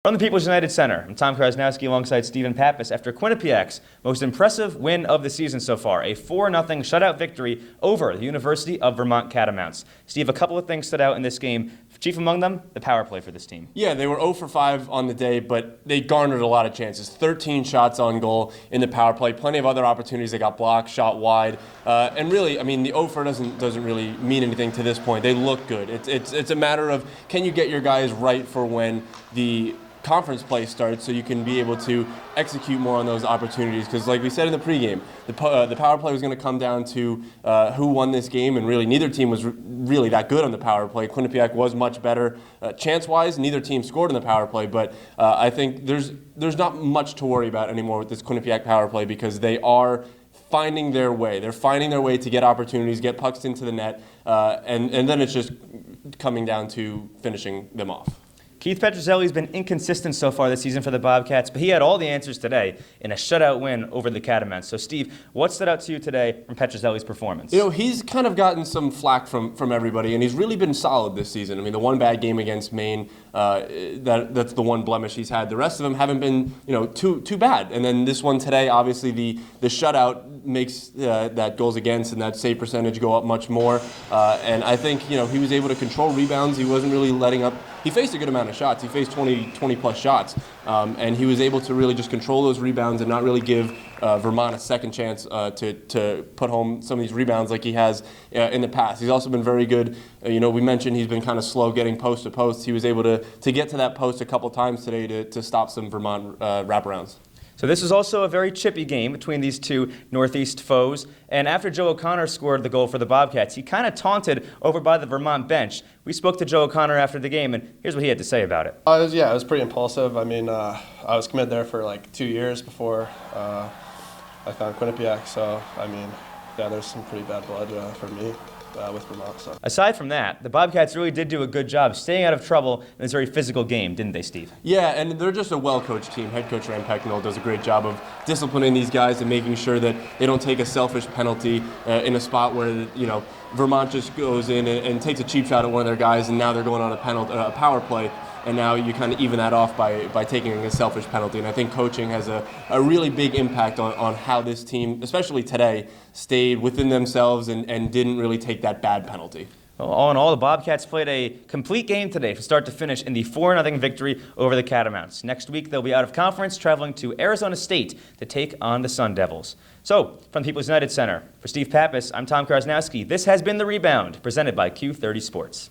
From the People's United Center, I'm Tom Krosnowski alongside Stephen Pappas after Quinnipiac's most impressive win of the season so far, a 4-0 shutout victory over the University of Vermont Catamounts. Steve, a couple of things stood out in this game. Chief among them, the power play for this team. Yeah, they were 0 for 5 on the day, but they garnered a lot of chances. 13 shots on goal in the power play, plenty of other opportunities. They got blocked, shot wide, and really, I mean, the 0 for doesn't really mean anything to this point. They look good. It's a matter of, can you get your guys right for when the conference play starts, so you can be able to execute more on those opportunities. Because like we said in the pregame, the power play was going to come down to who won this game, and really neither team was really that good on the power play. Quinnipiac was much better chance-wise. Neither team scored in the power play, but I think there's not much to worry about anymore with this Quinnipiac power play because they are finding their way. They're finding their way to get opportunities, get pucks into the net, and then it's just coming down to finishing them off. Keith Petrozelli's been inconsistent so far this season for the Bobcats, but he had all the answers today in a shutout win over the Catamounts. So, Steve, what stood out to you today from Petrozelli's performance? You know, he's kind of gotten some flack from everybody, and he's really been solid this season. I mean, the one bad game against Maine, that's the one blemish he's had. The rest of them haven't been, too bad. And then this one today, obviously, the shutout makes that goals against and that save percentage go up much more. And I think, he was able to control rebounds. He wasn't really letting up. He faced a good amount of shots. He faced 20 plus shots, and he was able to really just control those rebounds and not really give Vermont a second chance to put home some of these rebounds like he has in the past. He's also been very good. We mentioned he's been kind of slow getting post to post. He was able to get to that post a couple times today to stop some Vermont wraparounds. So this was also a very chippy game between these two Northeast foes. And after Joe O'Connor scored the goal for the Bobcats, he kind of taunted over by the Vermont bench. We spoke to Joe O'Connor after the game, and here's what he had to say about it. It was pretty impulsive. I mean, I was committed there for like 2 years before I found Quinnipiac. So, I mean, yeah, there's some pretty bad blood for me with Vermont. So. Aside from that, the Bobcats really did do a good job staying out of trouble in this very physical game, didn't they, Steve? Yeah, and they're just a well-coached team. Head coach Rand Pecknell does a great job of disciplining these guys and making sure that they don't take a selfish penalty in a spot where, Vermont just goes in and takes a cheap shot at one of their guys, and now they're going on a power play. And now you kind of even that off by taking a selfish penalty. And I think coaching has a really big impact on how this team, especially today, stayed within themselves and didn't really take that bad penalty. Well, all in all, the Bobcats played a complete game today from start to finish in the 4-0 victory over the Catamounts. Next week, they'll be out of conference, traveling to Arizona State to take on the Sun Devils. So, from the People's United Center, for Steve Pappas, I'm Tom Krosnowski. This has been The Rebound, presented by Q30 Sports.